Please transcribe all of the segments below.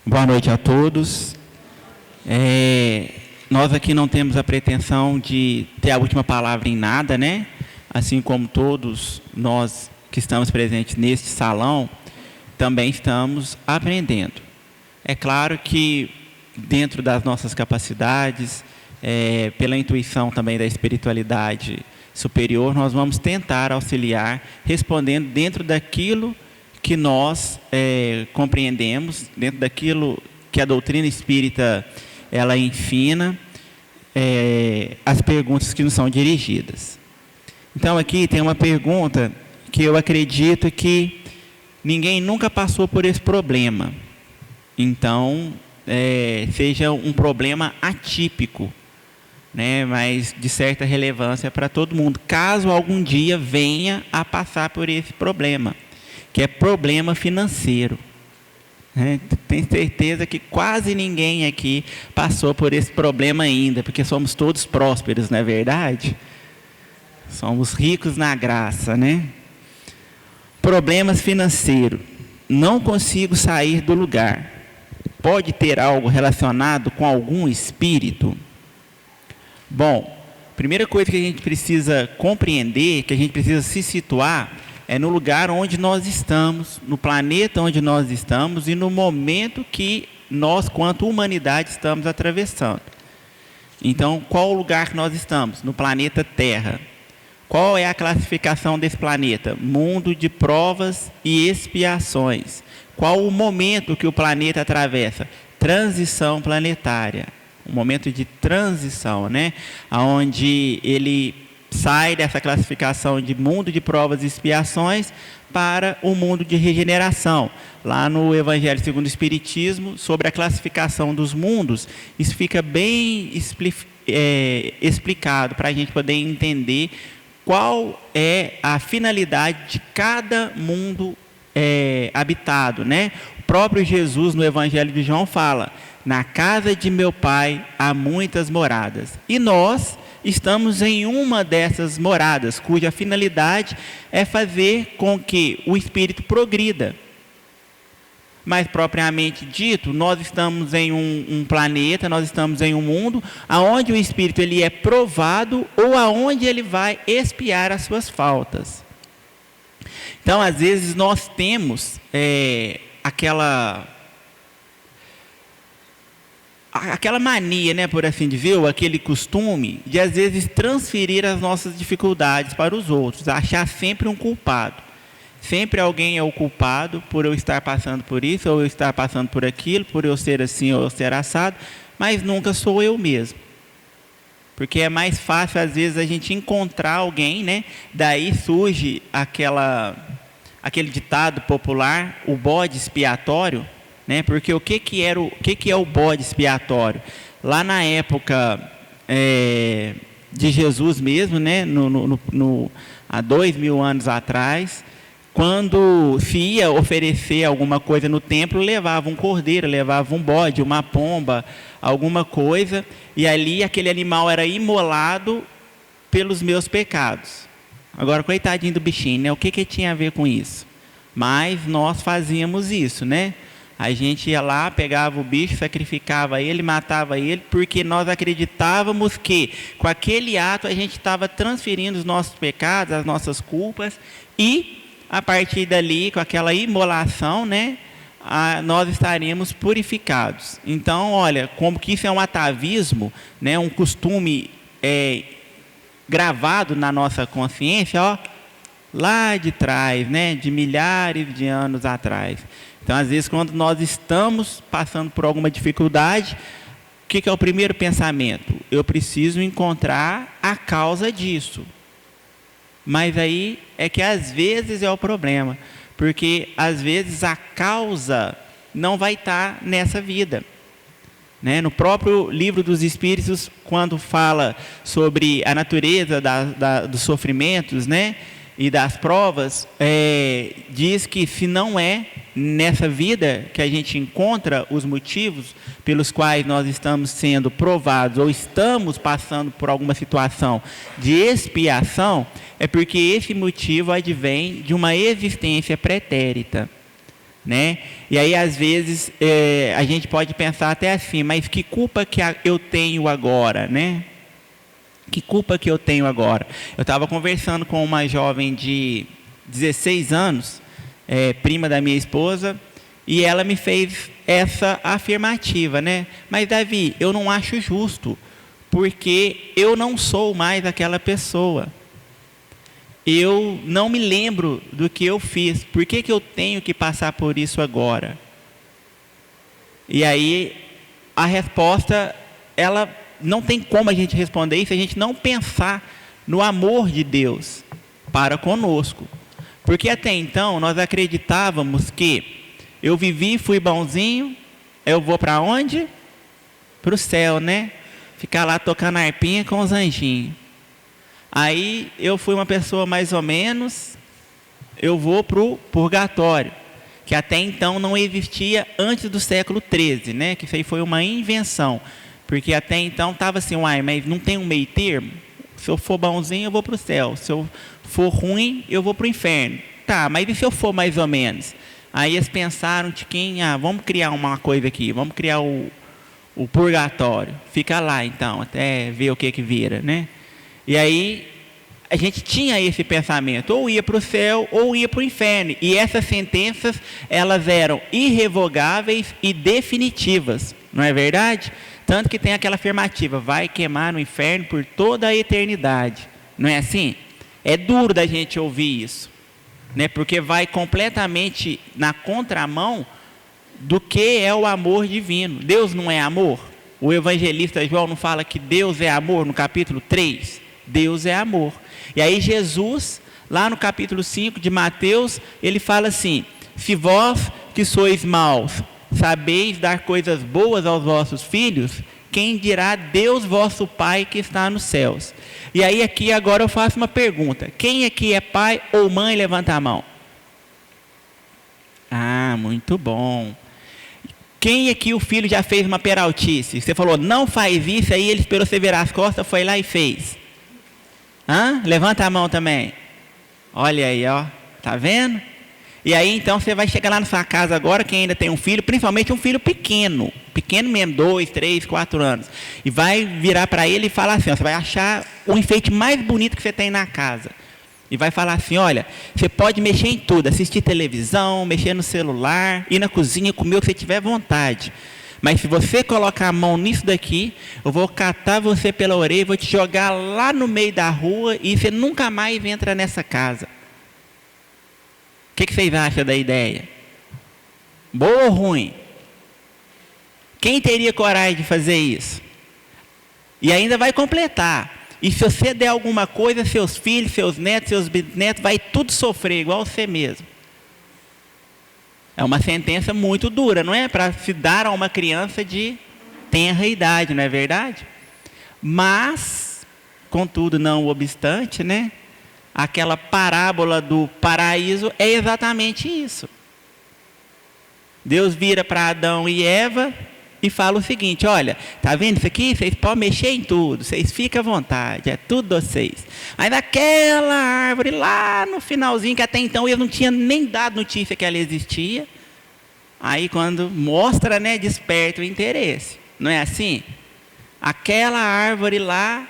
Boa noite a todos. Nós aqui não temos a pretensão de ter a última palavra em nada, né? Assim como todos nós que estamos presentes neste salão, também estamos aprendendo. É claro que dentro das nossas capacidades, pela intuição também da espiritualidade superior, nós vamos tentar auxiliar, respondendo dentro daquilo que nós compreendemos, dentro daquilo que a doutrina espírita ela ensina, as perguntas que nos são dirigidas. Então aqui tem uma pergunta que eu acredito que ninguém nunca passou por esse problema. Então, seja um problema atípico, né, mas de certa relevância para todo mundo, caso algum dia venha a passar por esse problema, que é problema financeiro. Tenho certeza que quase ninguém aqui passou por esse problema ainda, porque somos todos prósperos, não é verdade? Somos ricos na graça, né? Problemas financeiros. Não consigo sair do lugar. Pode ter algo relacionado com algum espírito? Bom, primeira coisa que a gente precisa compreender, que a gente precisa se situar, é no lugar onde nós estamos, no planeta onde nós estamos e no momento que nós, quanto humanidade, estamos atravessando. Então, qual o lugar que nós estamos? No planeta Terra. Qual é a classificação desse planeta? Mundo de provas e expiações. Qual o momento que o planeta atravessa? Transição planetária. Um momento de transição, né? Onde ele sai dessa classificação de mundo de provas e expiações para o mundo de regeneração. Lá no Evangelho segundo o Espiritismo, sobre a classificação dos mundos, isso fica bem explicado para a gente poder entender qual é a finalidade de cada mundo habitado, né? O próprio Jesus, no Evangelho de João, fala: na casa de meu Pai há muitas moradas. E nós estamos em uma dessas moradas, cuja finalidade é fazer com que o espírito progrida. Mais propriamente dito, nós estamos em um planeta, nós estamos em um mundo onde o espírito ele é provado ou aonde ele vai expiar as suas faltas. Então, às vezes, nós temos aquela mania, né, por assim dizer, ou aquele costume de, às vezes, transferir as nossas dificuldades para os outros, achar sempre um culpado. Sempre alguém é o culpado por eu estar passando por isso, ou eu estar passando por aquilo, por eu ser assim ou eu ser assado, mas nunca sou eu mesmo. Porque é mais fácil, às vezes, a gente encontrar alguém, né? Daí surge aquele ditado popular, o bode expiatório, né? Porque o que é o bode expiatório? Lá na época de Jesus mesmo, né? Há 2000 anos atrás, quando se ia oferecer alguma coisa no templo, levava um cordeiro, levava um bode, uma pomba, alguma coisa, e ali aquele animal era imolado pelos meus pecados. Agora, coitadinho do bichinho, né? O que tinha a ver com isso? Mas nós fazíamos isso, né? A gente ia lá, pegava o bicho, sacrificava ele, matava ele, porque nós acreditávamos que com aquele ato a gente estava transferindo os nossos pecados, as nossas culpas, e a partir dali, com aquela imolação, né, nós estaríamos purificados. Então, olha, como que isso é um atavismo, né, um costume gravado na nossa consciência, ó, lá de trás, né, de milhares de anos atrás. Então, às vezes, quando nós estamos passando por alguma dificuldade, o que é o primeiro pensamento? Eu preciso encontrar a causa disso. Mas aí é que às vezes é o problema, porque às vezes a causa não vai estar nessa vida. Né? No próprio Livro dos Espíritos, quando fala sobre a natureza dos sofrimentos, né, e das provas, diz que se não é nessa vida que a gente encontra os motivos pelos quais nós estamos sendo provados ou estamos passando por alguma situação de expiação, é porque esse motivo advém de uma existência pretérita. né? E aí, às vezes, a gente pode pensar até assim, mas que culpa que eu tenho agora, né? Que culpa que eu tenho agora? Eu estava conversando com uma jovem de 16 anos, prima da minha esposa, e ela me fez essa afirmativa, né? Mas, Davi, eu não acho justo, porque eu não sou mais aquela pessoa. Eu não me lembro do que eu fiz. Por que eu tenho que passar por isso agora? E aí, a resposta, ela não tem como a gente responder isso se a gente não pensar no amor de Deus para conosco. Porque até então, nós acreditávamos que eu vivi, fui bonzinho, eu vou para onde? Para o céu, né? Ficar lá tocando harpinha com os anjinhos. Aí eu fui uma pessoa mais ou menos, eu vou para o purgatório, que até então não existia antes do século XIII, né? Que isso aí foi uma invenção, porque até então estava assim, mas não tem um meio termo? Se eu for bonzinho, eu vou para o céu, se eu for ruim, eu vou para o inferno. Tá, mas e se eu for mais ou menos? Aí eles pensaram de quem, vamos criar uma coisa aqui, vamos criar o purgatório, fica lá então, até ver o que vira, né? E aí, a gente tinha esse pensamento, ou ia para o céu, ou ia para o inferno. E essas sentenças, elas eram irrevogáveis e definitivas, não é verdade? Tanto que tem aquela afirmativa, vai queimar no inferno por toda a eternidade. Não é assim? É duro da gente ouvir isso, né? Porque vai completamente na contramão do que é o amor divino. Deus não é amor? O evangelista João não fala que Deus é amor no capítulo 3? Deus é amor. E aí Jesus, lá no capítulo 5 de Mateus, ele fala assim, se vós que sois maus, sabeis dar coisas boas aos vossos filhos, quem dirá Deus vosso Pai que está nos céus? E aí aqui agora eu faço uma pergunta, quem aqui é pai ou mãe? Levanta a mão. Muito bom. Quem aqui o filho já fez uma peraltice? Você falou, não faz isso, aí ele esperou você virar as costas, foi lá e fez. Levanta a mão também. Olha aí, ó. Tá vendo? E aí, então, você vai chegar lá na sua casa agora, quem ainda tem um filho, principalmente um filho pequeno. Pequeno mesmo, 2, 3, 4 anos. E vai virar para ele e falar assim, ó, você vai achar o enfeite mais bonito que você tem na casa. E vai falar assim, olha, você pode mexer em tudo, assistir televisão, mexer no celular, ir na cozinha, comer o que você tiver vontade. Mas se você colocar a mão nisso daqui, eu vou catar você pela orelha, vou te jogar lá no meio da rua e você nunca mais entra nessa casa. O que vocês acham da ideia? Boa ou ruim? Quem teria coragem de fazer isso? E ainda vai completar. E se você der alguma coisa, seus filhos, seus netos, seus bisnetos, vai tudo sofrer, igual você mesmo. É uma sentença muito dura, não é? Para se dar a uma criança de tenra idade, não é verdade? Mas, contudo, não obstante, né? Aquela parábola do paraíso é exatamente isso. Deus vira para Adão e Eva e fala o seguinte, olha, tá vendo isso aqui? Vocês podem mexer em tudo, vocês ficam à vontade, é tudo de vocês. Aí naquela árvore lá no finalzinho, que até então eu não tinha nem dado notícia que ela existia, aí quando mostra, né, desperta o interesse, não é assim? Aquela árvore lá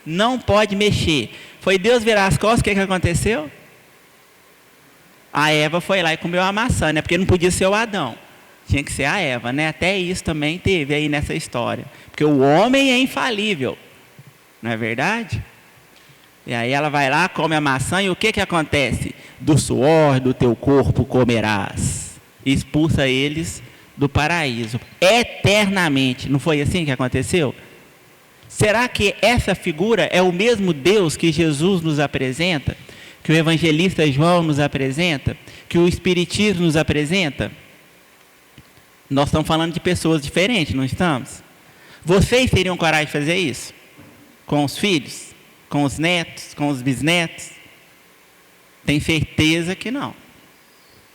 não pode mexer. Foi Deus virar as costas, o que aconteceu? A Eva foi lá e comeu a maçã, né? Porque não podia ser o Adão. Tinha que ser a Eva, né? Até isso também teve aí nessa história. Porque o homem é infalível. Não é verdade? E aí ela vai lá, come a maçã e o que acontece? Do suor do teu corpo comerás. E expulsa eles do paraíso. Eternamente. Não foi assim que aconteceu? Será que essa figura é o mesmo Deus que Jesus nos apresenta? Que o evangelista João nos apresenta? Que o Espiritismo nos apresenta? Nós estamos falando de pessoas diferentes, não estamos? Vocês teriam coragem de fazer isso? Com os filhos? Com os netos? Com os bisnetos? Tenho certeza que não.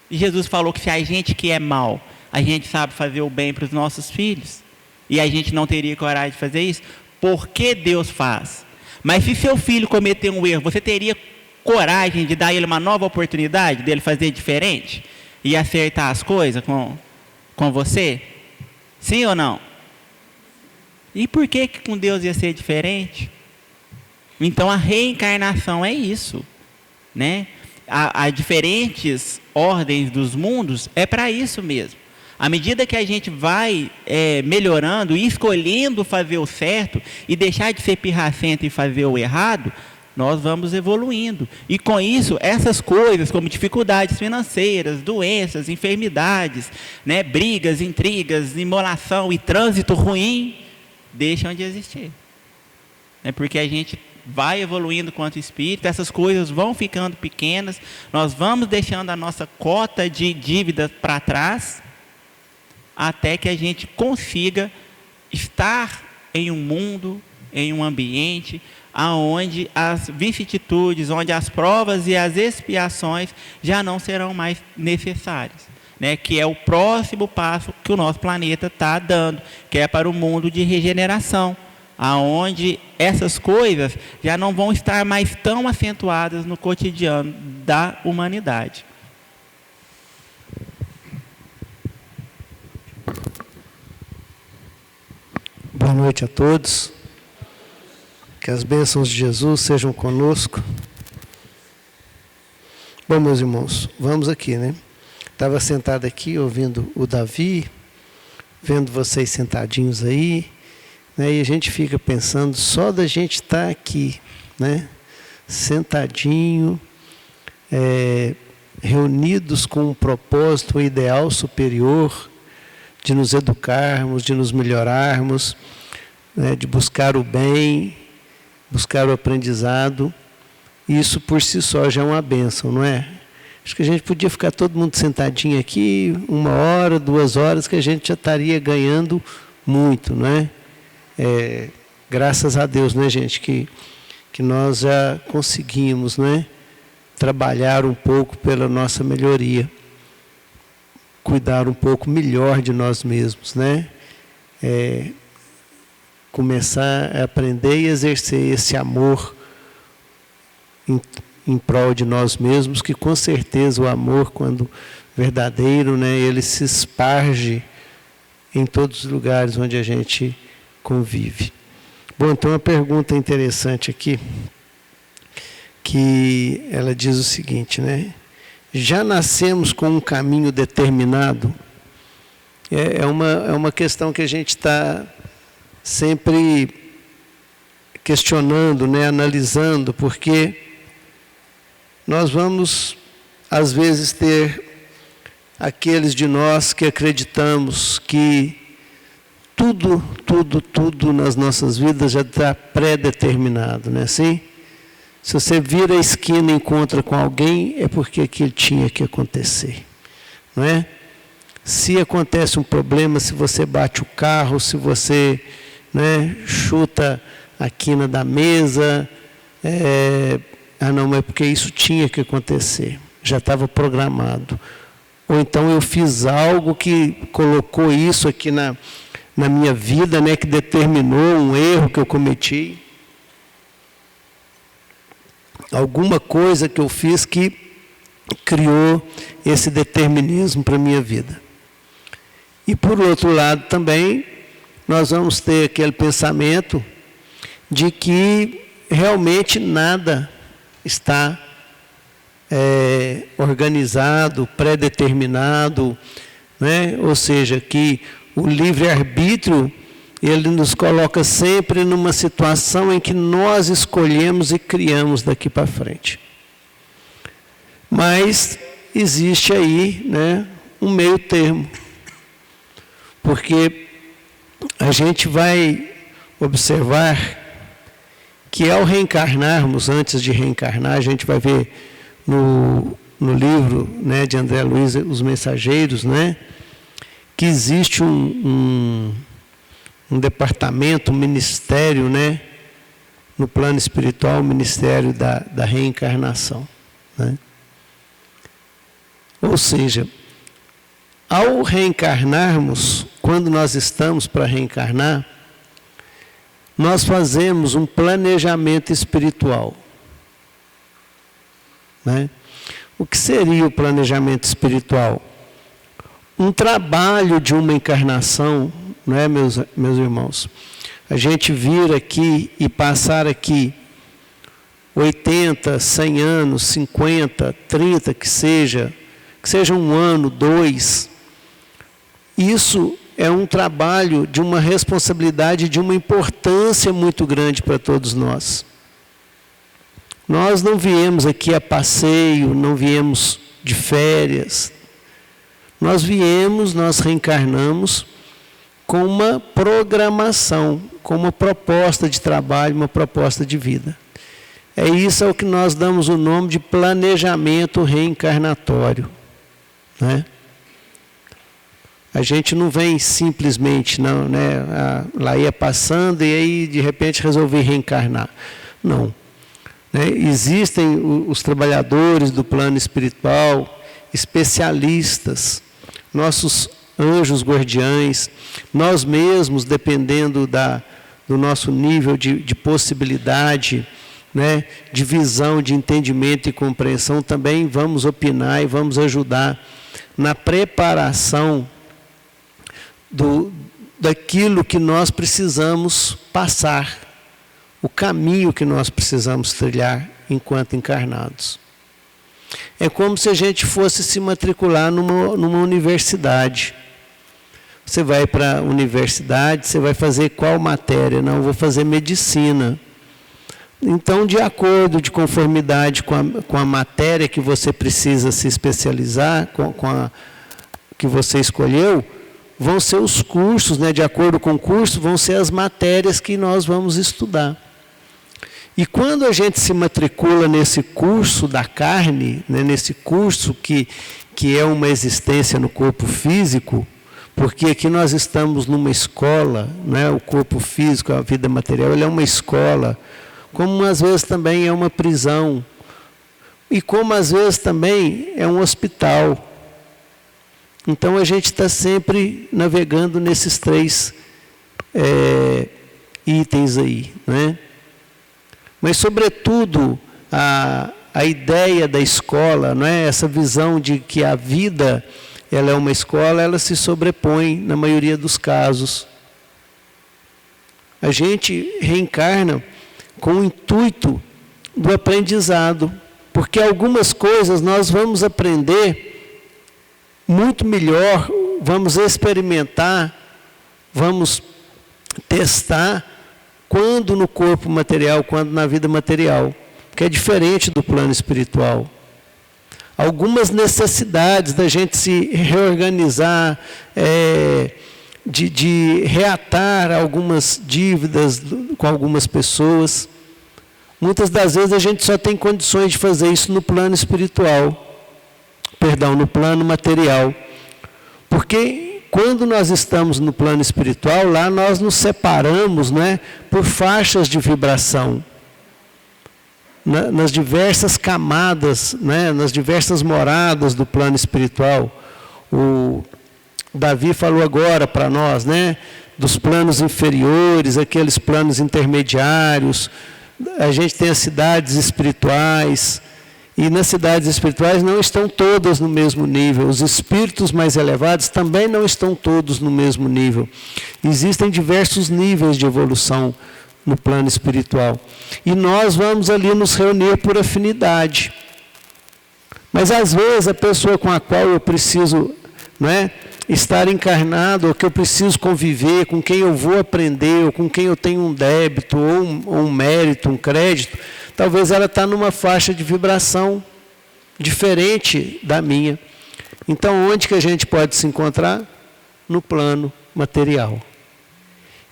E Jesus falou que se a gente que é mal, a gente sabe fazer o bem para os nossos filhos, e a gente não teria coragem de fazer isso, por que Deus faz? Mas se seu filho cometer um erro, você teria coragem de dar a ele uma nova oportunidade, dele fazer diferente? ia acertar as coisas com você? Sim ou não? E por que com Deus ia ser diferente? Então a reencarnação é isso, né? Há diferentes ordens dos mundos, é para isso mesmo. À medida que a gente vai melhorando e escolhendo fazer o certo e deixar de ser pirracento e fazer o errado, nós vamos evoluindo. E com isso, essas coisas como dificuldades financeiras, doenças, enfermidades, né, brigas, intrigas, imolação e trânsito ruim, deixam de existir. Porque a gente vai evoluindo quanto espírito, essas coisas vão ficando pequenas, nós vamos deixando a nossa cota de dívida para trás, até que a gente consiga estar em um mundo, em um ambiente, onde as vicissitudes, onde as provas e as expiações já não serão mais necessárias, né? Que é o próximo passo que o nosso planeta está dando, que é para o mundo de regeneração, aonde essas coisas já não vão estar mais tão acentuadas no cotidiano da humanidade. Boa noite a todos. Que as bênçãos de Jesus sejam conosco. Bom, meus irmãos, vamos aqui, né? Estava sentado aqui ouvindo o Davi, vendo vocês sentadinhos aí, né? E a gente fica pensando só da gente estar aqui, né? Sentadinho, reunidos com um propósito, um ideal superior, de nos educarmos, de nos melhorarmos, né? De buscar o bem, buscar o aprendizado. Isso por si só já é uma bênção, não é? Acho que a gente podia ficar todo mundo sentadinho aqui, 1 hora, 2 horas, que a gente já estaria ganhando muito, não é? Graças a Deus, né, gente, que nós já conseguimos, né, trabalhar um pouco pela nossa melhoria, cuidar um pouco melhor de nós mesmos, né? Começar a aprender e exercer esse amor em prol de nós mesmos, que com certeza o amor, quando verdadeiro, né, ele se esparge em todos os lugares onde a gente convive. Bom, então uma pergunta interessante aqui, que ela diz o seguinte, né? Já nascemos com um caminho determinado? É uma questão que a gente está sempre questionando, né, analisando, porque nós vamos, às vezes, ter aqueles de nós que acreditamos que tudo nas nossas vidas já está pré-determinado, não é assim? Se você vira a esquina e encontra com alguém, é porque aquilo tinha que acontecer, não é? Se acontece um problema, se você bate o carro, se você, né, chuta a quina da mesa, não, mas porque isso tinha que acontecer, já estava programado. Ou então eu fiz algo que colocou isso aqui na minha vida, né, que determinou um erro que eu cometi. Alguma coisa que eu fiz que criou esse determinismo para a minha vida. E por outro lado também, nós vamos ter aquele pensamento de que realmente nada está organizado, pré-determinado, né? Ou seja, que o livre-arbítrio, ele nos coloca sempre numa situação em que nós escolhemos e criamos daqui para frente. Mas existe aí, né, um meio termo, porque a gente vai observar que ao reencarnarmos, antes de reencarnar, a gente vai ver no livro, né, de André Luiz, Os Mensageiros, né, que existe um departamento, um ministério, né, no plano espiritual, o ministério da reencarnação, né? Ou seja, ao reencarnarmos, quando nós estamos para reencarnar, nós fazemos um planejamento espiritual, né? O que seria o planejamento espiritual? um trabalho de uma encarnação, não é, meus irmãos? A gente vir aqui e passar aqui 80, 100 anos, 50, 30, que seja um ano, 2, isso é um trabalho de uma responsabilidade, de uma importância muito grande para todos nós. Nós não viemos aqui a passeio, não viemos de férias. Nós reencarnamos com uma programação, com uma proposta de trabalho, uma proposta de vida. É isso ao que nós damos o nome de planejamento reencarnatório, né? A gente não vem simplesmente, não, né? Lá ia passando e aí de repente resolvi reencarnar. Não. Né? Existem os trabalhadores do plano espiritual, especialistas, nossos anjos guardiães, nós mesmos, dependendo do nosso nível de possibilidade, né, de visão, de entendimento e compreensão, também vamos opinar e vamos ajudar na preparação daquilo que nós precisamos passar, o caminho que nós precisamos trilhar enquanto encarnados. É como se a gente fosse se matricular numa universidade. Você vai para a universidade, você vai fazer qual matéria? Não, vou fazer medicina. Então, de acordo, de conformidade com a matéria que você precisa se especializar, com a que você escolheu, vão ser os cursos, né? De acordo com o curso, vão ser as matérias que nós vamos estudar. E quando a gente se matricula nesse curso da carne, né? Nesse curso que é uma existência no corpo físico, porque aqui nós estamos numa escola, né? O corpo físico, a vida material, ele é uma escola, como às vezes também é uma prisão, e como às vezes também é um hospital. Então a gente está sempre navegando nesses 3 itens aí, né? Mas sobretudo a ideia da escola, não é? Essa visão de que a vida ela é uma escola, ela se sobrepõe na maioria dos casos. A gente reencarna com o intuito do aprendizado, porque algumas coisas nós vamos aprender muito melhor, vamos experimentar, vamos testar quando no corpo material, quando na vida material, que é diferente do plano espiritual. Algumas necessidades da gente se reorganizar, de reatar algumas dívidas com algumas pessoas. Muitas das vezes a gente só tem condições de fazer isso no plano espiritual. No plano material. Porque quando nós estamos no plano espiritual, lá nós nos separamos, né, por faixas de vibração. Nas diversas camadas, né, nas diversas moradas do plano espiritual. O Davi falou agora para nós, né, dos planos inferiores, aqueles planos intermediários. A gente tem as cidades espirituais. E nas cidades espirituais não estão todas no mesmo nível. Os espíritos mais elevados também não estão todos no mesmo nível. Existem diversos níveis de evolução no plano espiritual. E nós vamos ali nos reunir por afinidade. Mas às vezes a pessoa com a qual eu preciso, não é, estar encarnado, ou que eu preciso conviver, com quem eu vou aprender, ou com quem eu tenho um débito, ou um mérito, um crédito, talvez ela está numa faixa de vibração diferente da minha. Então, onde que a gente pode se encontrar? No plano material.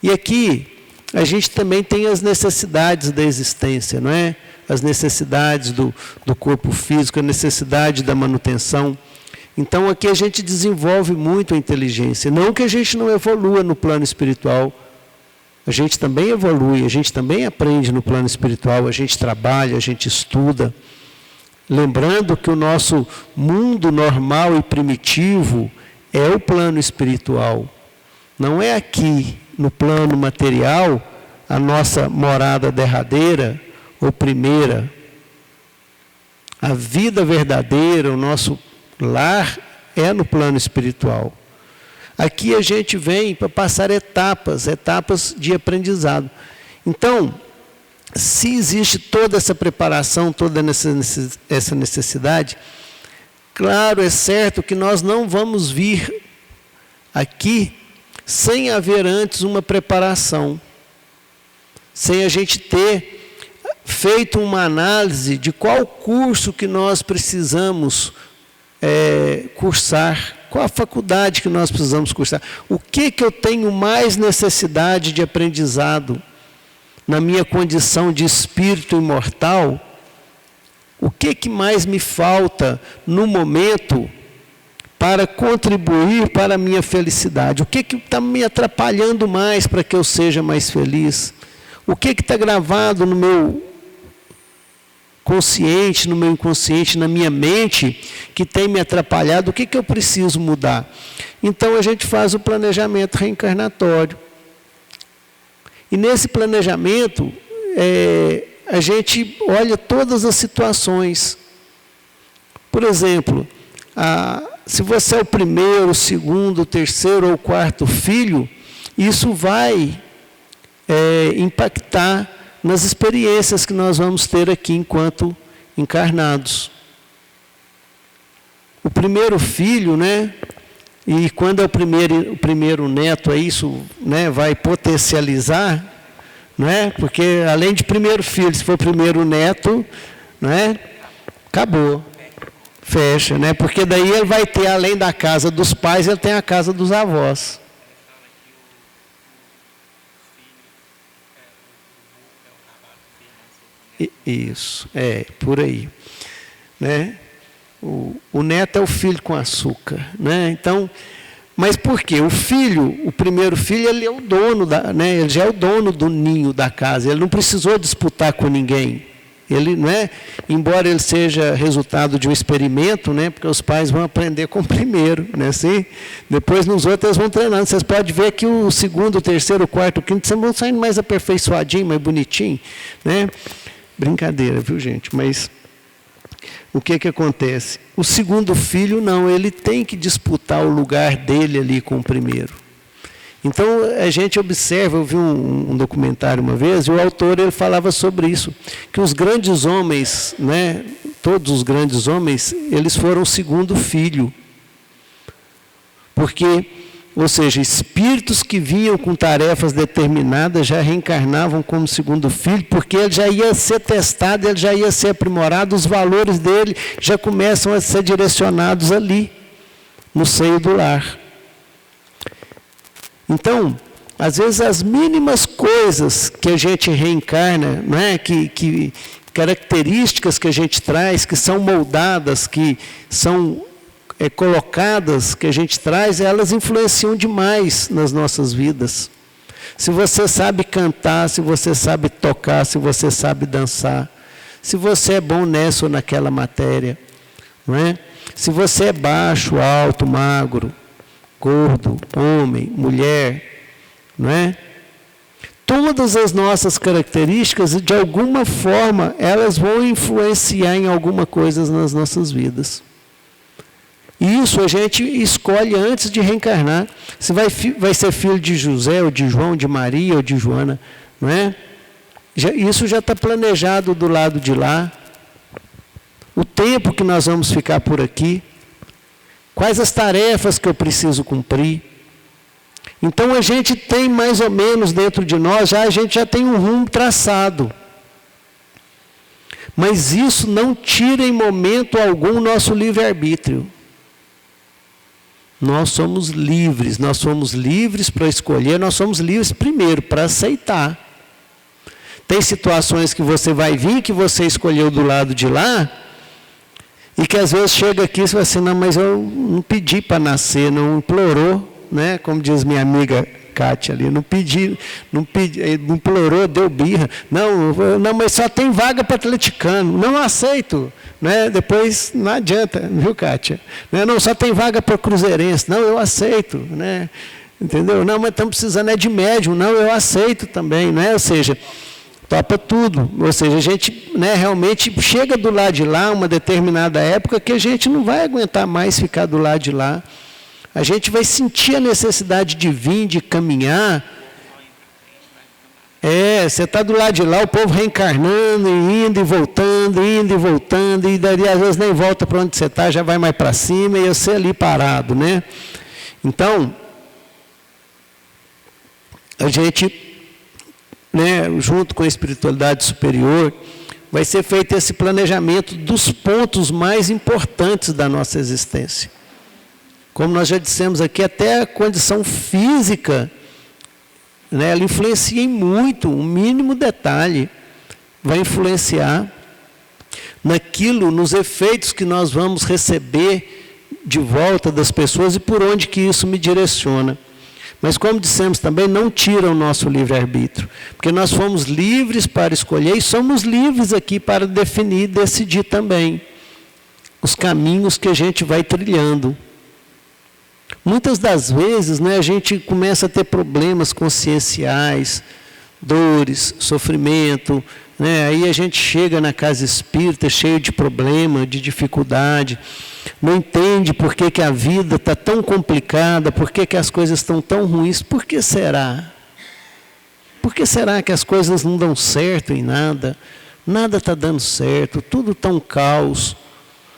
E aqui, a gente também tem as necessidades da existência, não é? As necessidades do corpo físico, a necessidade da manutenção. Então, aqui a gente desenvolve muito a inteligência. Não que a gente não evolua no plano espiritual. A gente também evolui, a gente também aprende no plano espiritual, a gente trabalha, a gente estuda. Lembrando que o nosso mundo normal e primitivo é o plano espiritual. Não é aqui, no plano material, a nossa morada derradeira ou primeira. A vida verdadeira, o nosso lar é no plano espiritual. Aqui a gente vem para passar etapas de aprendizado. Então, se existe toda essa preparação, toda essa necessidade, claro, é certo que nós não vamos vir aqui sem haver antes uma preparação, sem a gente ter feito uma análise de qual curso que nós precisamos cursar, qual a faculdade que nós precisamos cursar, o que eu tenho mais necessidade de aprendizado na minha condição de espírito imortal, o que mais me falta no momento para contribuir para a minha felicidade, o que está me atrapalhando mais para que eu seja mais feliz, o que está gravado no meu consciente, no meu inconsciente, na minha mente, que tem me atrapalhado, o que eu preciso mudar. Então a gente faz o planejamento reencarnatório. E nesse planejamento, a gente olha todas as situações. Por exemplo, se você é o primeiro, o segundo, o terceiro ou o quarto filho, isso vai impactar nas experiências que nós vamos ter aqui enquanto encarnados. O primeiro filho, né? E quando é o primeiro neto, isso, né, vai potencializar, né? Porque além de primeiro filho, se for primeiro neto, né, acabou. Fecha, né? Porque daí ele vai ter, além da casa dos pais, ele tem a casa dos avós. Isso, por aí, né? O neto é o filho com açúcar, né? Então, mas por quê? O filho, o primeiro filho, ele é o dono né? Ele já é o dono do ninho da casa. Ele não precisou disputar com ninguém. Ele, não é? Embora ele seja resultado de um experimento, né? Porque os pais vão aprender com o primeiro, né? Assim, depois nos outros eles vão treinando. Vocês podem ver que o segundo, o terceiro, o quarto, o quinto, vocês vão saindo mais aperfeiçoadinho, mais bonitinho, né? Brincadeira, viu, gente? Mas o que acontece? O segundo filho, não, ele tem que disputar o lugar dele ali com o primeiro. Então, a gente observa, eu vi um documentário uma vez, e o autor ele falava sobre isso, que os grandes homens, né, todos os grandes homens, eles foram o segundo filho. Porque, ou seja, espíritos que vinham com tarefas determinadas já reencarnavam como segundo filho, porque ele já ia ser testado, ele já ia ser aprimorado, os valores dele já começam a ser direcionados ali, no seio do lar. Então, às vezes as mínimas coisas que a gente reencarna, né, que características que a gente traz, que são moldadas, que são colocadas, que a gente traz, elas influenciam demais nas nossas vidas. Se você sabe cantar, se você sabe tocar, se você sabe dançar, se você é bom nessa ou naquela matéria, não é? Se você é baixo, alto, magro, gordo, homem, mulher, não é? Todas as nossas características, de alguma forma, elas vão influenciar em alguma coisa nas nossas vidas. Isso a gente escolhe antes de reencarnar. Se vai ser filho de José, ou de João, de Maria, ou de Joana, não é? Isso já está planejado do lado de lá. O tempo que nós vamos ficar por aqui. Quais as tarefas que eu preciso cumprir. Então a gente tem mais ou menos dentro de nós, a gente já tem um rumo traçado. Mas isso não tira em momento algum o nosso livre-arbítrio. Nós somos livres para escolher, nós somos livres primeiro para aceitar. Tem situações que você vai vir, que você escolheu do lado de lá, e que às vezes chega aqui e você fala assim, não, mas eu não pedi para nascer, não implorou, né? Como diz minha amiga Kátia ali, não implorou, deu birra. Não, mas só tem vaga para atleticano, não aceito. Né? Depois não adianta, viu, Kátia? Não, só tem vaga para cruzeirense. Não, eu aceito. Né? Entendeu? Não, mas estamos precisando de médium. Não, eu aceito também. Né? Ou seja, topa tudo. Ou seja, a gente, né, realmente chega do lado de lá, uma determinada época, que a gente não vai aguentar mais ficar do lado de lá. A gente vai sentir a necessidade de vir, de caminhar. Você está do lado de lá, o povo reencarnando, e indo e voltando, e daí às vezes nem volta para onde você está, já vai mais para cima, e você ali parado, né? Então, a gente, né, junto com a espiritualidade superior, vai ser feito esse planejamento dos pontos mais importantes da nossa existência. Como nós já dissemos aqui, até a condição física, né, ela influencia em muito, um mínimo detalhe vai influenciar naquilo, nos efeitos que nós vamos receber de volta das pessoas e por onde que isso me direciona. Mas como dissemos também, não tira o nosso livre-arbítrio, porque nós fomos livres para escolher e somos livres aqui para definir e decidir também os caminhos que a gente vai trilhando. Muitas das vezes, né, a gente começa a ter problemas conscienciais, dores, sofrimento, né, aí a gente chega na casa espírita cheio de problema, de dificuldade, não entende por que a vida está tão complicada, por que as coisas estão tão ruins. Por que será? Por que será que as coisas não dão certo em nada? Nada está dando certo, tudo está um caos.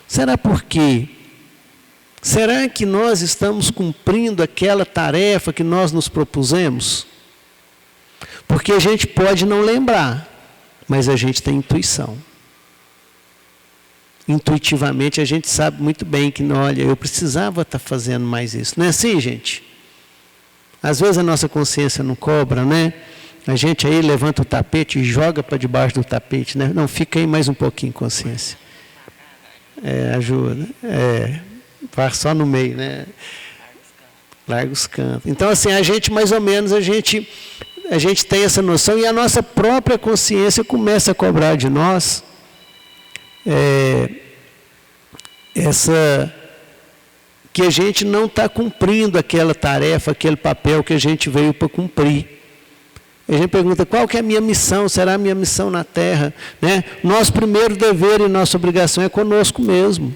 Será por quê? Será que nós estamos cumprindo aquela tarefa que nós nos propusemos? Porque a gente pode não lembrar, mas a gente tem intuição. Intuitivamente a gente sabe muito bem que, olha, eu precisava estar fazendo mais isso. Não é assim, gente? Às vezes a nossa consciência não cobra, né? A gente aí levanta o tapete e joga para debaixo do tapete, né? Não, fica aí mais um pouquinho, consciência. Ajuda. Vai só no meio, né? Larga os cantos. Então, assim, a gente mais ou menos, a gente tem essa noção e a nossa própria consciência começa a cobrar de nós que a gente não está cumprindo aquela tarefa, aquele papel que a gente veio para cumprir. A gente pergunta, qual que é a minha missão? Será a minha missão na Terra? Né? Nosso primeiro dever e nossa obrigação é conosco mesmo.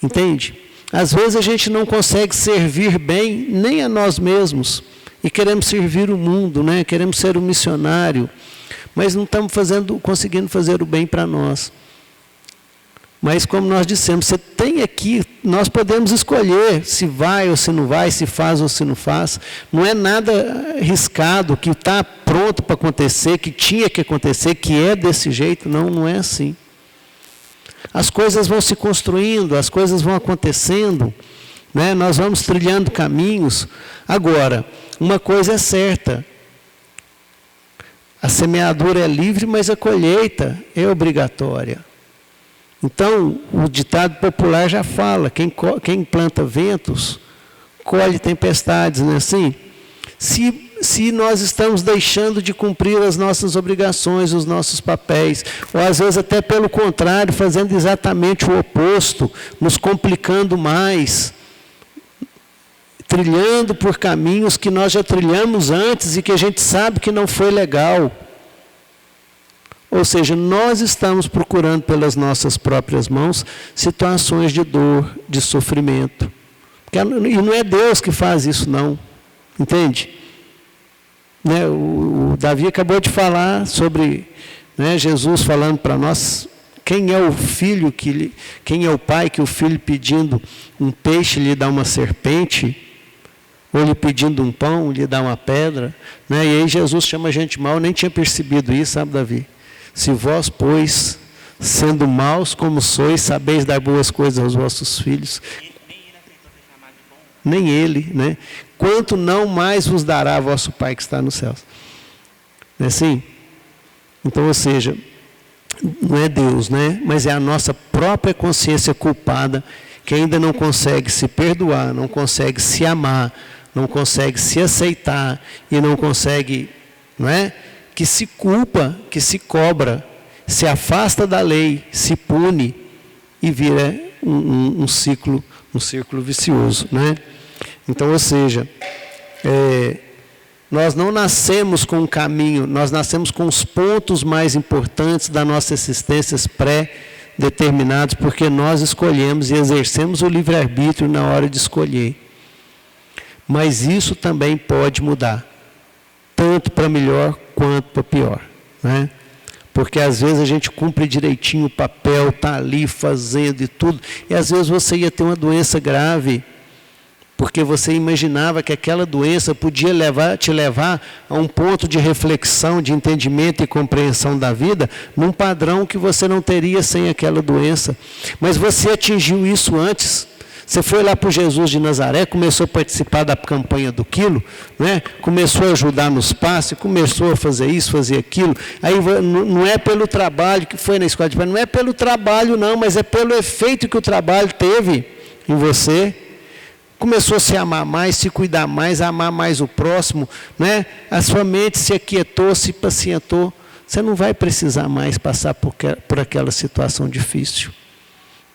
Entende? Às vezes a gente não consegue servir bem nem a nós mesmos. E queremos servir o mundo, né? Queremos ser um missionário. Mas não estamos conseguindo fazer o bem para nós. Mas como nós dissemos, você tem aqui, nós podemos escolher se vai ou se não vai, se faz ou se não faz. Não é nada arriscado, que está pronto para acontecer, que tinha que acontecer, que é desse jeito. Não, não é assim. As coisas vão se construindo, as coisas vão acontecendo, né? Nós vamos trilhando caminhos. Agora, uma coisa é certa, a semeadura é livre, mas a colheita é obrigatória. Então, o ditado popular já fala, quem planta ventos, colhe tempestades, não é assim? Se nós estamos deixando de cumprir as nossas obrigações, os nossos papéis, ou às vezes até pelo contrário, fazendo exatamente o oposto, nos complicando mais, trilhando por caminhos que nós já trilhamos antes e que a gente sabe que não foi legal. Ou seja, nós estamos procurando pelas nossas próprias mãos situações de dor, de sofrimento. E não é Deus que faz isso, não. Entende? Né, o Davi acabou de falar sobre, né, Jesus falando para nós, quem é o filho, quem é o pai que o filho pedindo um peixe lhe dá uma serpente, ou lhe pedindo um pão lhe dá uma pedra, né? E aí Jesus chama a gente mal, eu nem tinha percebido isso, sabe, Davi? Se vós, pois, sendo maus como sois, sabeis dar boas coisas aos vossos filhos. Nem ele, né? Quanto não mais vos dará vosso Pai que está nos céus. Não é assim? Então, ou seja, não é Deus, né? Mas é a nossa própria consciência culpada que ainda não consegue se perdoar, não consegue se amar, não consegue se aceitar e não consegue, não é? Que se culpa, que se cobra, se afasta da lei, se pune e vira um círculo vicioso, né? Então, ou seja, Nós não nascemos com um caminho, nós nascemos com os pontos mais importantes da nossa existência pré-determinados, porque nós escolhemos e exercemos o livre-arbítrio na hora de escolher. Mas isso também pode mudar, tanto para melhor quanto para pior, né? Porque às vezes a gente cumpre direitinho o papel, está ali fazendo e tudo, e às vezes você ia ter uma doença grave, porque você imaginava que aquela doença podia te levar a um ponto de reflexão, de entendimento e compreensão da vida, num padrão que você não teria sem aquela doença. Mas você atingiu isso antes. Você foi lá para o Jesus de Nazaré, começou a participar da campanha do quilo, né? Começou a ajudar nos passes, começou a fazer isso, fazer aquilo. Aí não é pelo trabalho que foi na escola de pé, não é pelo trabalho não, mas é pelo efeito que o trabalho teve em você. Começou a se amar mais, se cuidar mais, a amar mais o próximo, né? A sua mente se aquietou, se pacientou. Você não vai precisar mais passar por aquela situação difícil.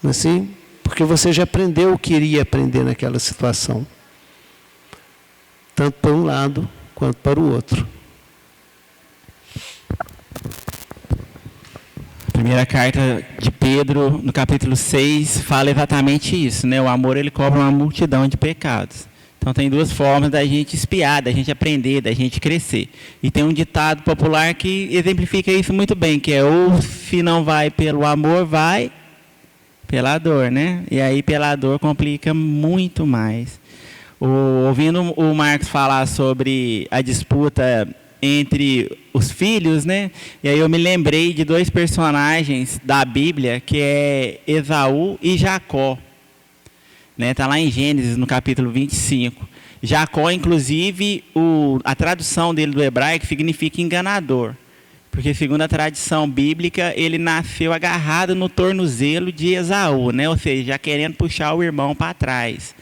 Não é assim? Porque você já aprendeu o que iria aprender naquela situação. Tanto para um lado, quanto para o outro. Primeira carta de Pedro, no capítulo 6, fala exatamente isso, né? O amor, ele cobre uma multidão de pecados. Então, tem duas formas da gente espiar, da gente aprender, da gente crescer. E tem um ditado popular que exemplifica isso muito bem, que é: ou se não vai pelo amor, vai pela dor, né? E aí, pela dor, complica muito mais. Ouvindo o Marcos falar sobre a disputa entre os filhos, né? E aí eu me lembrei de dois personagens da Bíblia, que é Esaú e Jacó. Está lá em Gênesis, no capítulo 25. Jacó, inclusive, a tradução dele do hebraico significa enganador. Porque, segundo a tradição bíblica, ele nasceu agarrado no tornozelo de Esaú, né? Ou seja, já querendo puxar o irmão para trás.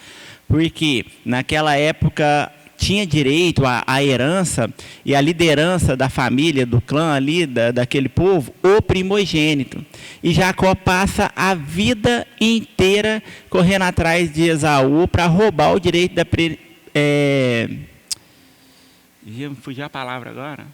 Porque, naquela época, tinha direito à herança e à liderança da família, do clã ali, daquele povo, o primogênito. E Jacó passa a vida inteira correndo atrás de Esaú para roubar o direito da... Fugiu a palavra agora?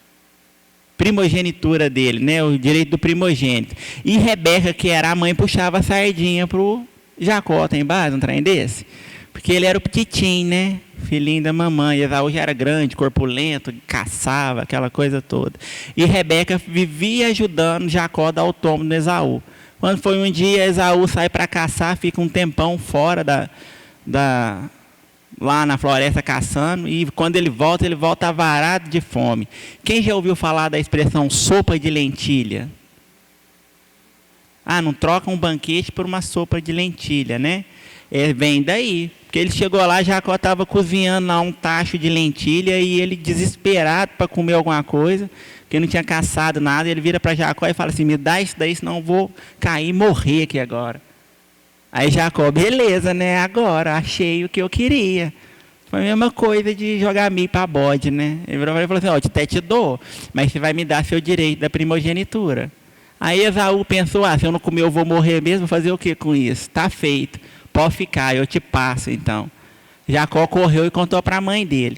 Primogenitura dele, né? O direito do primogênito. E Rebeca, que era a mãe, puxava a sardinha para o Jacó, tem base um trem desse? Porque ele era o petitinho, né? Filhinho da mamãe. Esaú já era grande, corpulento, caçava, aquela coisa toda. E Rebeca vivia ajudando Jacó a dar o tombo no Esaú. Quando foi um dia, Esaú sai para caçar, fica um tempão fora lá na floresta caçando, e quando ele volta avarado de fome. Quem já ouviu falar da expressão sopa de lentilha? Não troca um banquete por uma sopa de lentilha, né? Vem daí, porque ele chegou lá, Jacó estava cozinhando lá um tacho de lentilha, e ele, desesperado para comer alguma coisa, porque não tinha caçado nada, ele vira para Jacó e fala assim: me dá isso daí, senão eu vou cair e morrer aqui agora. Aí Jacó: beleza, né? Agora achei o que eu queria. Foi a mesma coisa de jogar milho para bode, né? Ele falou assim: até te dou, mas você vai me dar seu direito da primogenitura. Aí Esaú pensou: se eu não comer eu vou morrer mesmo, vou fazer o que com isso? Está feito, pode ficar, eu te passo então. Jacó correu e contou para a mãe dele.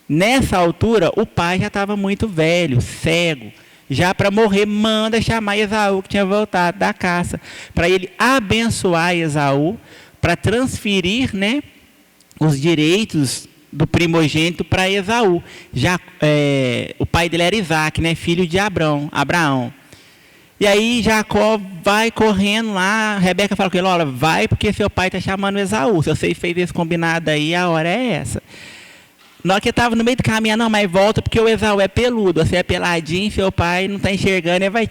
Nessa altura, o pai já estava muito velho, cego. Já para morrer, manda chamar Esaú, que tinha voltado da caça, para ele abençoar Esaú, para transferir, né, os direitos do primogênito para Esaú. O pai dele era Isaac, né, filho de Abraão. E aí Jacó vai correndo lá, Rebeca fala com ele: olha, vai porque seu pai está chamando Esaú, se você fez esse combinado aí, a hora é essa. Na hora que estava no meio do caminho: não, mas volta porque o Esaú é peludo, você é peladinho, seu pai não está enxergando, ele vai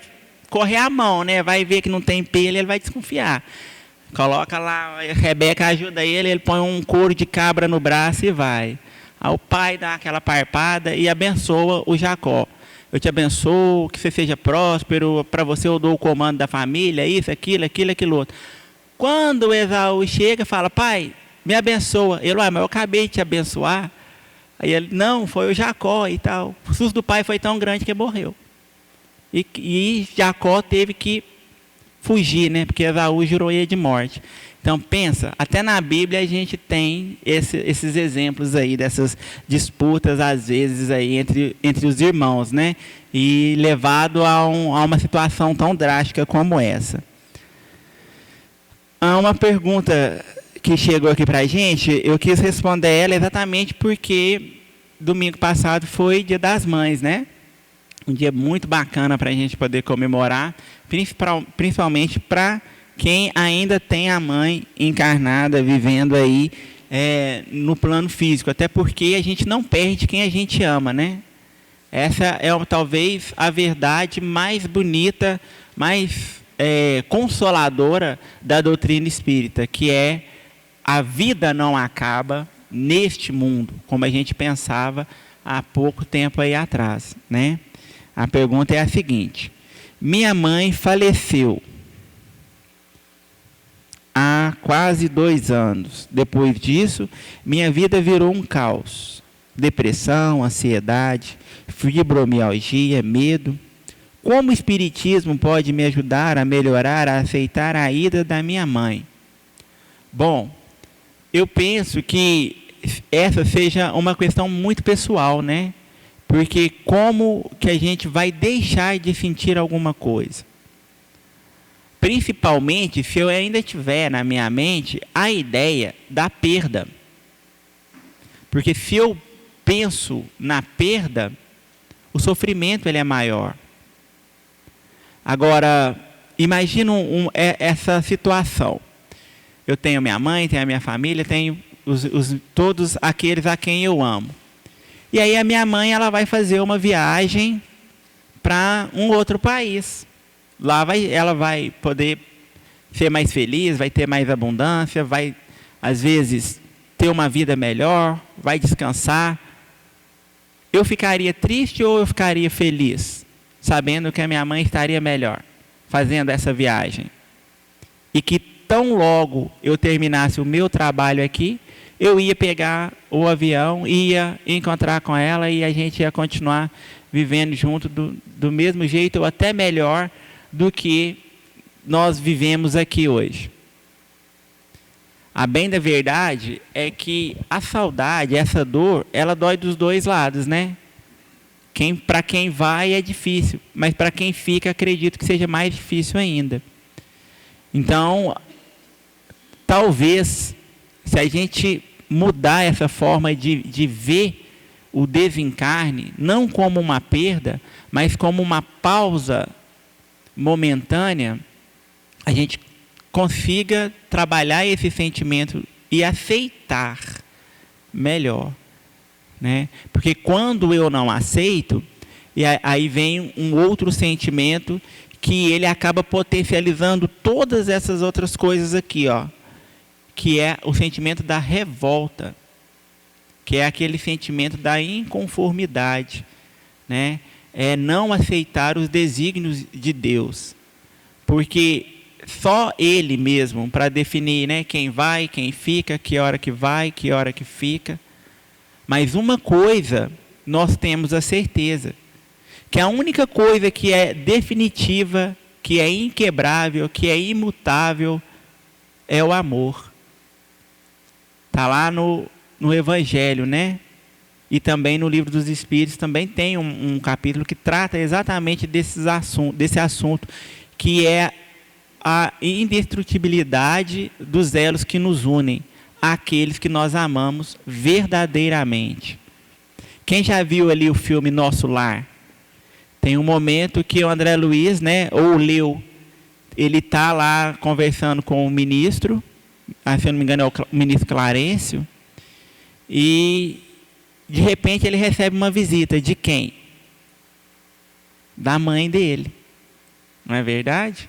correr a mão, né? Vai ver que não tem pelo, ele vai desconfiar. Coloca lá, a Rebeca ajuda ele põe um couro de cabra no braço e vai. Aí o pai dá aquela parpada e abençoa o Jacó. Eu te abençoo, que você seja próspero, para você eu dou o comando da família, isso, aquilo outro. Quando o Esaú chega, fala: pai, me abençoa. Ele: mas eu acabei de te abençoar. Aí ele: não, foi o Jacó e tal. O susto do pai foi tão grande que morreu. E Jacó teve que fugir, né? Porque Esaú jurou ele de morte. Então, pensa, até na Bíblia a gente tem esses exemplos aí, dessas disputas, às vezes, aí entre os irmãos, né? E levado a uma situação tão drástica como essa. Há uma pergunta que chegou aqui para a gente, eu quis responder ela exatamente porque domingo passado foi Dia das Mães, né? Um dia muito bacana para a gente poder comemorar, principalmente para quem ainda tem a mãe encarnada, vivendo aí no plano físico. Até porque a gente não perde quem a gente ama, né? Essa é talvez a verdade mais bonita, mais consoladora da doutrina espírita, que é: a vida não acaba neste mundo, como a gente pensava há pouco tempo aí atrás, né? A pergunta é a seguinte: minha mãe faleceu há quase 2 anos. Depois disso, minha vida virou um caos. Depressão, ansiedade, fibromialgia, medo. Como o Espiritismo pode me ajudar a melhorar, a aceitar a ida da minha mãe? Bom, eu penso que essa seja uma questão muito pessoal, né? Porque como que a gente vai deixar de sentir alguma coisa? Principalmente se eu ainda tiver na minha mente a ideia da perda. Porque se eu penso na perda, o sofrimento ele é maior. Agora, imagina essa situação. Eu tenho minha mãe, tenho a minha família, tenho todos aqueles a quem eu amo. E aí a minha mãe ela vai fazer uma viagem para um outro país. Lá ela vai poder ser mais feliz, vai ter mais abundância, vai, às vezes, ter uma vida melhor, vai descansar. Eu ficaria triste ou eu ficaria feliz, sabendo que a minha mãe estaria melhor, fazendo essa viagem? E que tão logo eu terminasse o meu trabalho aqui, eu ia pegar o avião, ia encontrar com ela e a gente ia continuar vivendo junto do mesmo jeito ou até melhor do que nós vivemos aqui hoje. A bem da verdade é que a saudade, essa dor, ela dói dos dois lados, né? Para quem vai é difícil, mas para quem fica, acredito que seja mais difícil ainda. Então, talvez, se a gente mudar essa forma de ver o desencarne, não como uma perda, mas como uma pausa momentânea, a gente consiga trabalhar esse sentimento e aceitar melhor, né? Porque quando eu não aceito, e aí vem um outro sentimento que ele acaba potencializando todas essas outras coisas aqui, ó, que é o sentimento da revolta, que é aquele sentimento da inconformidade, né? É não aceitar os desígnios de Deus, porque só Ele mesmo para definir, né, quem vai, quem fica, que hora que vai, que hora que fica. Mas uma coisa nós temos a certeza, que a única coisa que é definitiva, que é inquebrável, que é imutável, é o amor. Está lá no Evangelho, né? E também no Livro dos Espíritos também tem um capítulo que trata exatamente desse assunto, que é a indestrutibilidade dos elos que nos unem àqueles que nós amamos verdadeiramente. Quem já viu ali o filme Nosso Lar? Tem um momento que o André Luiz, né, ou leu, ele está lá conversando com o ministro, se eu não me engano é o ministro Clarencio, e de repente ele recebe uma visita de quem? Da mãe dele. Não é verdade?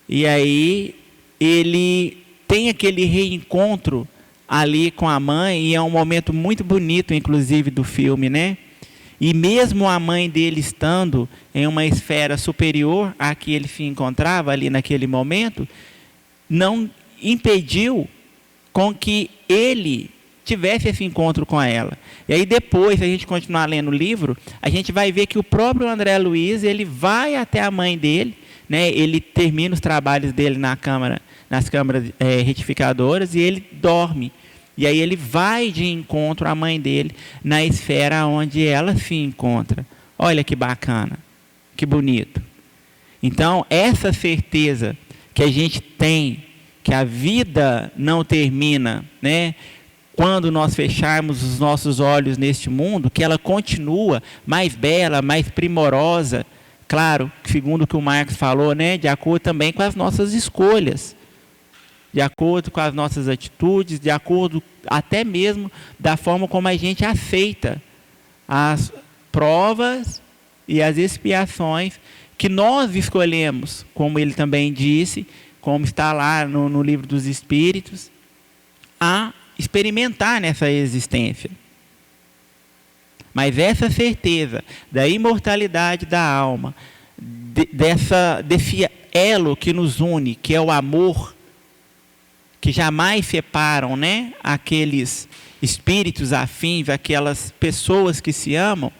E aí ele tem aquele reencontro ali com a mãe, e é um momento muito bonito, inclusive, do filme, né? E mesmo a mãe dele estando em uma esfera superior à que ele se encontrava ali naquele momento, não impediu com que ele tivesse esse encontro com ela. E aí depois, se a gente continuar lendo o livro, a gente vai ver que o próprio André Luiz, ele vai até a mãe dele, né, ele termina os trabalhos dele nas câmaras retificadoras e ele dorme. E aí ele vai de encontro à mãe dele na esfera onde ela se encontra. Olha que bacana, que bonito. Então, essa certeza que a gente tem, que a vida não termina, né, quando nós fecharmos os nossos olhos neste mundo, que ela continua mais bela, mais primorosa, claro, segundo o que o Marcos falou, né, de acordo também com as nossas escolhas, de acordo com as nossas atitudes, de acordo até mesmo da forma como a gente aceita as provas e as expiações que nós escolhemos, como ele também disse, como está lá no livro dos Espíritos, a experimentar nessa existência. Mas essa certeza da imortalidade da alma, desse elo que nos une, que é o amor, que jamais separam, né, aqueles espíritos afins, aquelas pessoas que se amam,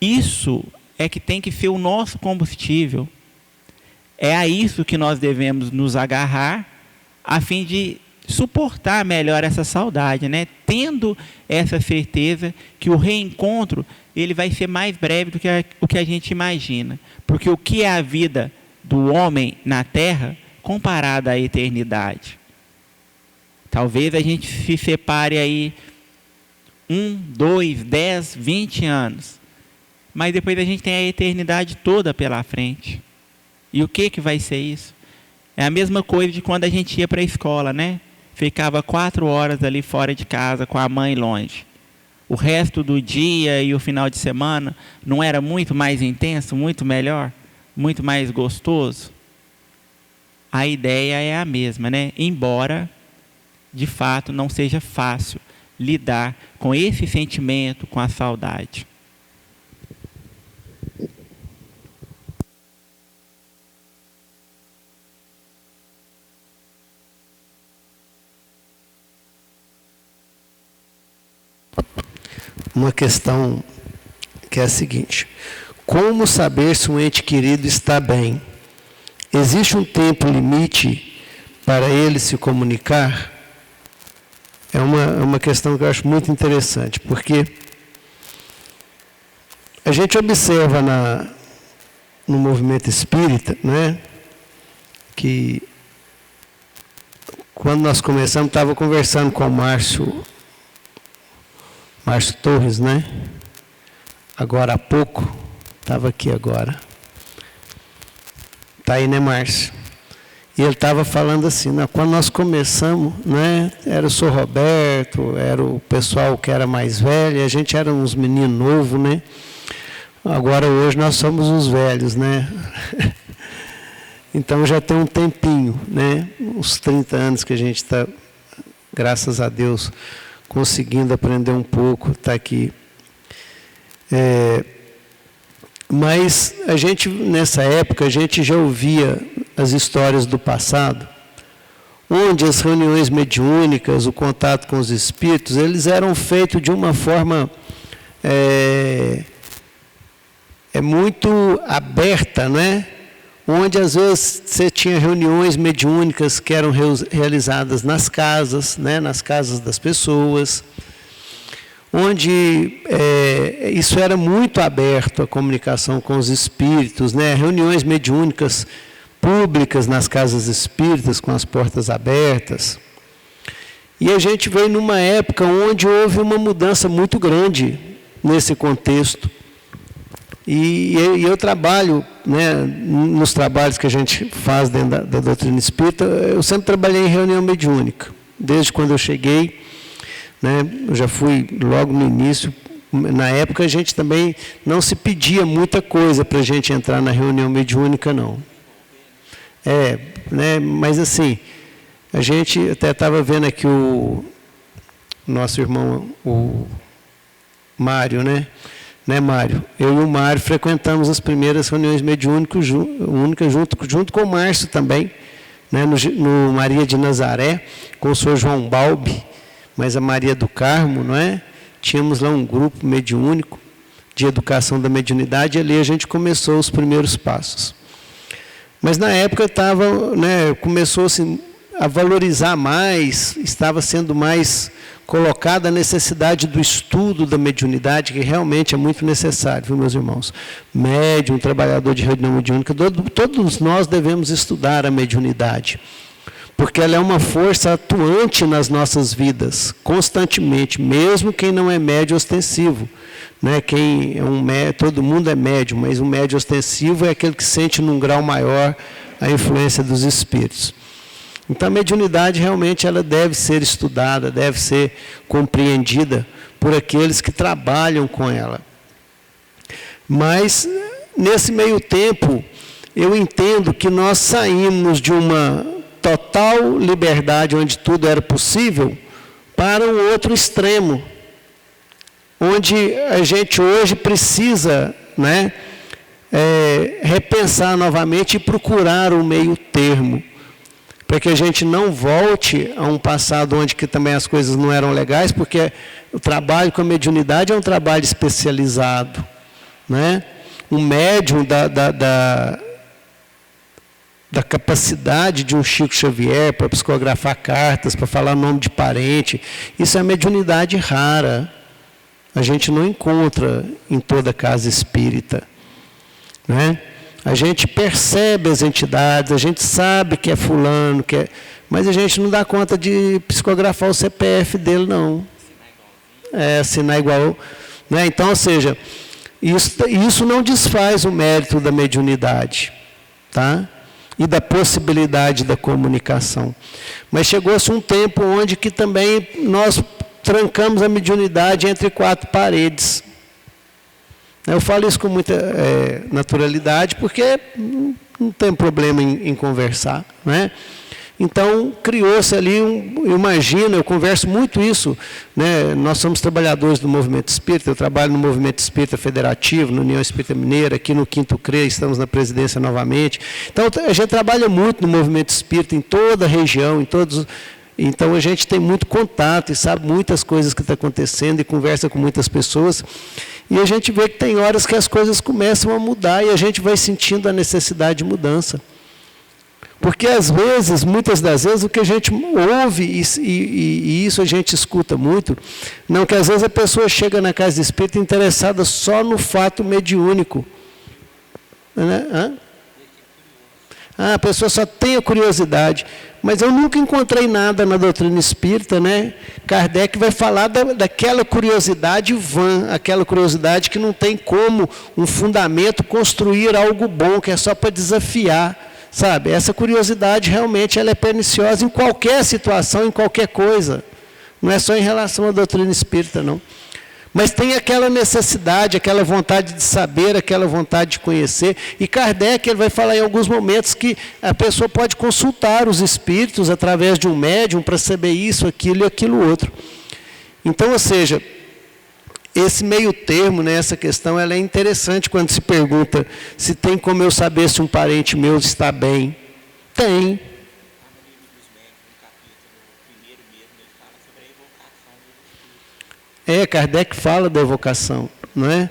isso é que tem que ser o nosso combustível. É a isso que nós devemos nos agarrar, a fim de suportar melhor essa saudade, né? Tendo essa certeza que o reencontro ele vai ser mais breve do que o que a gente imagina. Porque o que é a vida do homem na Terra comparada à eternidade? Talvez a gente se separe aí 1, 2, 10, 20 anos. Mas depois a gente tem a eternidade toda pela frente. E o que vai ser isso? É a mesma coisa de quando a gente ia para a escola, né? Ficava 4 horas ali fora de casa com a mãe longe. O resto do dia e o final de semana não era muito mais intenso, muito melhor, muito mais gostoso? A ideia é a mesma, né? Embora, de fato, não seja fácil lidar com esse sentimento, com a saudade. Uma questão que é a seguinte: como saber se um ente querido está bem? Existe um tempo limite para ele se comunicar? É uma questão que eu acho muito interessante, porque a gente observa no movimento espírita, né, que quando nós começamos, estava conversando com o Márcio Torres, né? Agora há pouco, estava aqui agora. Está aí, né, Márcio? E ele estava falando assim, né, quando nós começamos, né, era o Sr. Roberto, era o pessoal que era mais velho, a gente era uns meninos novos, né? Agora hoje nós somos os velhos, né? Então já tem um tempinho, né? Uns 30 anos que a gente está, graças a Deus, conseguindo aprender um pouco, está aqui. Mas a gente, nessa época, a gente já ouvia as histórias do passado, onde as reuniões mediúnicas, o contato com os espíritos, eles eram feitos de uma forma muito aberta, né? Onde às vezes você tinha reuniões mediúnicas que eram realizadas nas casas, né, nas casas das pessoas, onde isso era muito aberto, a comunicação com os espíritos, né, reuniões mediúnicas públicas nas casas espíritas, com as portas abertas. E a gente veio numa época onde houve uma mudança muito grande nesse contexto. E eu trabalho, né, nos trabalhos que a gente faz dentro da doutrina espírita, eu sempre trabalhei em reunião mediúnica. Desde quando eu cheguei, né, eu já fui logo no início. Na época a gente também não se pedia muita coisa para a gente entrar na reunião mediúnica, não. Né, mas assim, a gente até estava vendo aqui o nosso irmão, o Mário, né? Né, Mário? Eu e o Mário frequentamos as primeiras reuniões mediúnicas junto com o Márcio também, né, no Maria de Nazaré, com o senhor João Balbi, mas a Maria do Carmo, não é? Tínhamos lá um grupo mediúnico de educação da mediunidade, e ali a gente começou os primeiros passos. Mas na época começou assim, a valorizar mais, estava sendo mais colocada a necessidade do estudo da mediunidade, que realmente é muito necessário, viu, meus irmãos? Médium, trabalhador de reunião mediúnica, todos nós devemos estudar a mediunidade, porque ela é uma força atuante nas nossas vidas, constantemente, mesmo quem não é médium ostensivo. Né? Todo mundo é médium, mas o médium ostensivo é aquele que sente num grau maior a influência dos espíritos. Então a mediunidade realmente ela deve ser estudada, deve ser compreendida por aqueles que trabalham com ela. Mas nesse meio tempo, eu entendo que nós saímos de uma total liberdade, onde tudo era possível, para um outro extremo, onde a gente hoje precisa, né, repensar novamente e procurar um meio termo, para que a gente não volte a um passado onde que também as coisas não eram legais, porque o trabalho com a mediunidade é um trabalho especializado, né? Um médium da capacidade de um Chico Xavier para psicografar cartas, para falar nome de parente, isso é mediunidade rara. A gente não encontra em toda casa espírita, né? A gente percebe as entidades, a gente sabe que é fulano, mas a gente não dá conta de psicografar o CPF dele, não. Assinar igual. Né? Então, ou seja, isso não desfaz o mérito da mediunidade, tá? E da possibilidade da comunicação. Mas chegou-se um tempo onde que também nós trancamos a mediunidade entre quatro paredes. Eu falo isso com muita naturalidade, porque não tem problema em conversar, né? Então, criou-se ali, eu converso muito isso, né? Nós somos trabalhadores do movimento espírita, eu trabalho no movimento espírita federativo, na União Espírita Mineira, aqui no Quinto CRE, estamos na presidência novamente. Então, a gente trabalha muito no movimento espírita, em toda a região, então, a gente tem muito contato e sabe muitas coisas que estão acontecendo e conversa com muitas pessoas. E a gente vê que tem horas que as coisas começam a mudar e a gente vai sentindo a necessidade de mudança. Porque, às vezes, muitas das vezes, o que a gente ouve, e isso a gente escuta muito, não que às vezes a pessoa chega na casa espírita interessada só no fato mediúnico. Né? A pessoa só tem a curiosidade. Mas eu nunca encontrei nada na doutrina espírita, né? Kardec vai falar daquela curiosidade vã, aquela curiosidade que não tem como um fundamento construir algo bom, que é só para desafiar, sabe? Essa curiosidade realmente ela é perniciosa em qualquer situação, em qualquer coisa. Não é só em relação à doutrina espírita, não. Mas tem aquela necessidade, aquela vontade de saber, aquela vontade de conhecer. E Kardec ele vai falar em alguns momentos que a pessoa pode consultar os espíritos através de um médium para saber isso, aquilo e aquilo outro. Então, ou seja, esse meio termo, né, essa questão, ela é interessante quando se pergunta se tem como eu saber se um parente meu está bem. Tem. Kardec fala da evocação, não é?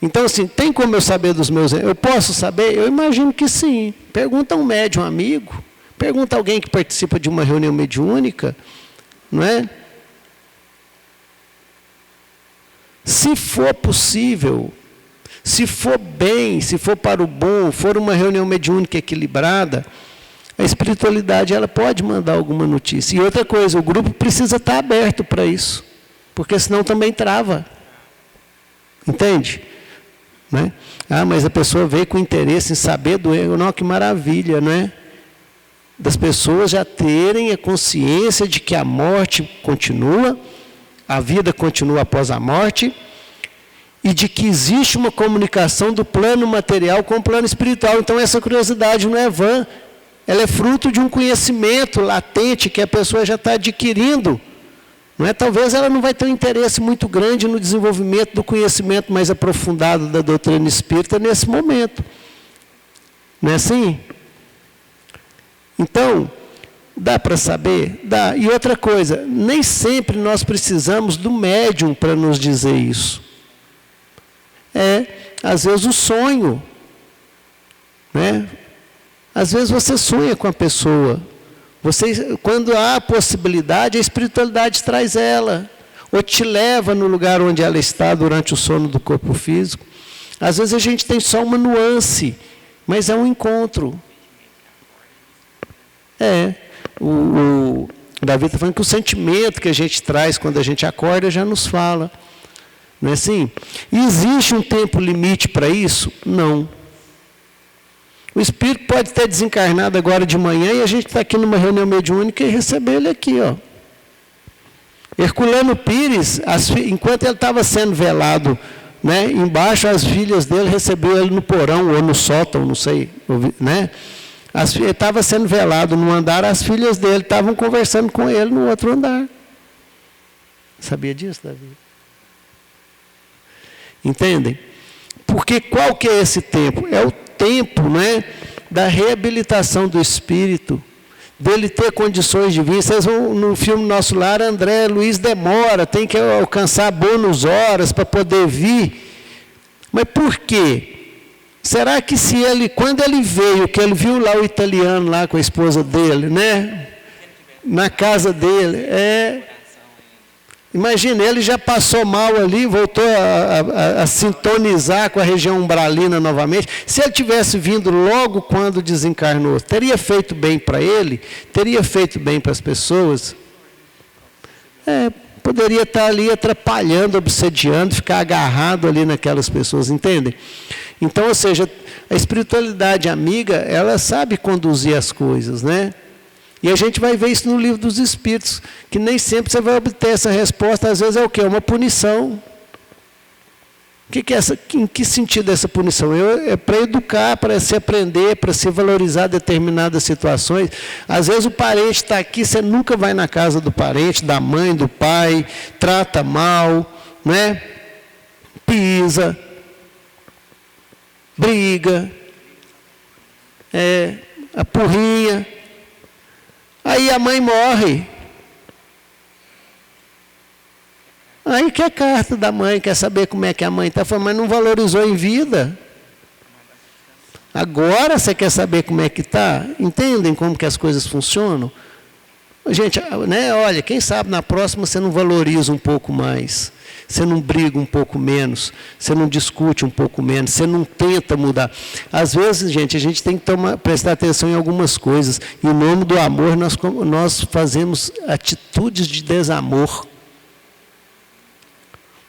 Então, assim, tem como eu saber dos meus... Eu posso saber? Eu imagino que sim. Pergunta a um médium amigo, pergunta a alguém que participa de uma reunião mediúnica, não é? Se for possível, se for bem, se for para o bom, for uma reunião mediúnica equilibrada, a espiritualidade ela pode mandar alguma notícia. E outra coisa, o grupo precisa estar aberto para isso. Porque senão também trava. Entende? Né? Mas a pessoa veio com interesse em saber do erro. Não, que maravilha, né? Das pessoas já terem a consciência de que a morte continua, a vida continua após a morte, e de que existe uma comunicação do plano material com o plano espiritual. Então essa curiosidade não é vã, ela é fruto de um conhecimento latente que a pessoa já está adquirindo. Não é? Talvez ela não vai ter um interesse muito grande no desenvolvimento do conhecimento mais aprofundado da doutrina espírita nesse momento. Não é assim? Então, dá para saber? Dá. E outra coisa, nem sempre nós precisamos do médium para nos dizer isso. Às vezes o sonho. Né? Às vezes você sonha com a pessoa. Quando há a possibilidade, a espiritualidade traz ela. Ou te leva no lugar onde ela está durante o sono do corpo físico. Às vezes a gente tem só uma nuance, mas é um encontro. O Davi está falando que o sentimento que a gente traz quando a gente acorda já nos fala. Não é assim? E existe um tempo limite para isso? Não. O espírito pode ter desencarnado agora de manhã e a gente está aqui numa reunião mediúnica e receber ele aqui, ó. Herculano Pires, enquanto ele estava sendo velado, né, embaixo, as filhas dele receberam ele no porão ou no sótão, não sei, né? Ele estava sendo velado no andar, as filhas dele estavam conversando com ele no outro andar. Sabia disso, Davi? Entendem? Porque qual que é esse tempo? É o tempo, né, da reabilitação do espírito, dele ter condições de vir. Vocês vão no filme Nosso Lar, André Luiz demora, tem que alcançar bônus horas para poder vir. Mas por quê? Será que se ele, quando ele veio, que ele viu lá o italiano lá com a esposa dele, né? Na casa dele, imagina, ele já passou mal ali, voltou a sintonizar com a região umbralina novamente. Se ele tivesse vindo logo quando desencarnou, teria feito bem para ele? Teria feito bem para as pessoas? Poderia estar ali atrapalhando, obsediando, ficar agarrado ali naquelas pessoas, entendem? Então, ou seja, a espiritualidade amiga, ela sabe conduzir as coisas, né? E a gente vai ver isso no Livro dos Espíritos, que nem sempre você vai obter essa resposta, às vezes é o quê? Uma punição. Em que sentido é essa punição? É para educar, para se aprender, para se valorizar determinadas situações. Às vezes o parente está aqui, você nunca vai na casa do parente, da mãe, do pai, trata mal, né? Pisa, briga, apurrinha. Aí a mãe morre. Aí quer carta da mãe, quer saber como é que a mãe está falando, mas não valorizou em vida. Agora você quer saber como é que está? Entendem como que as coisas funcionam? Gente, né, olha, quem sabe na próxima você não valoriza um pouco mais. Você não briga um pouco menos, você não discute um pouco menos, você não tenta mudar. Às vezes, gente, a gente tem que prestar atenção em algumas coisas. Em nome do amor, nós fazemos atitudes de desamor.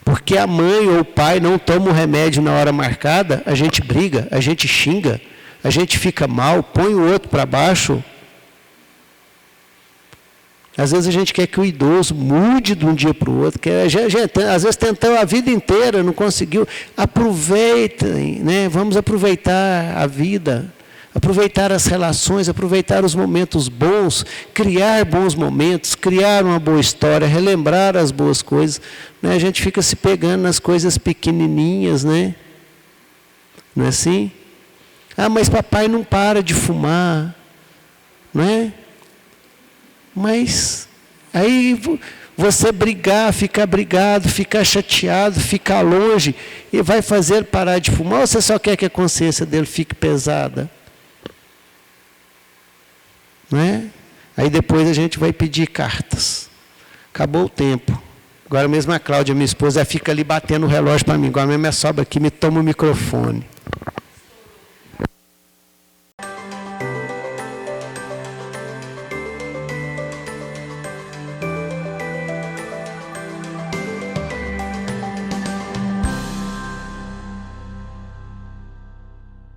Porque a mãe ou o pai não toma o remédio na hora marcada, a gente briga, a gente xinga, a gente fica mal, põe o outro para baixo. Às vezes a gente quer que o idoso mude de um dia para o outro, às vezes tentou a vida inteira, não conseguiu. Aproveitem, né? Vamos aproveitar a vida, aproveitar as relações, aproveitar os momentos bons, criar bons momentos, criar uma boa história, relembrar as boas coisas. Né? A gente fica se pegando nas coisas pequenininhas, né? Não é assim? Ah, mas papai não para de fumar, não é? Mas aí você brigar, ficar brigado, ficar chateado, ficar longe, e vai fazer ele parar de fumar, ou você só quer que a consciência dele fique pesada? Não é? Aí depois a gente vai pedir cartas. Acabou o tempo. Agora mesmo a Cláudia, minha esposa, fica ali batendo o relógio para mim. Agora mesmo é sobe aqui, me toma o microfone.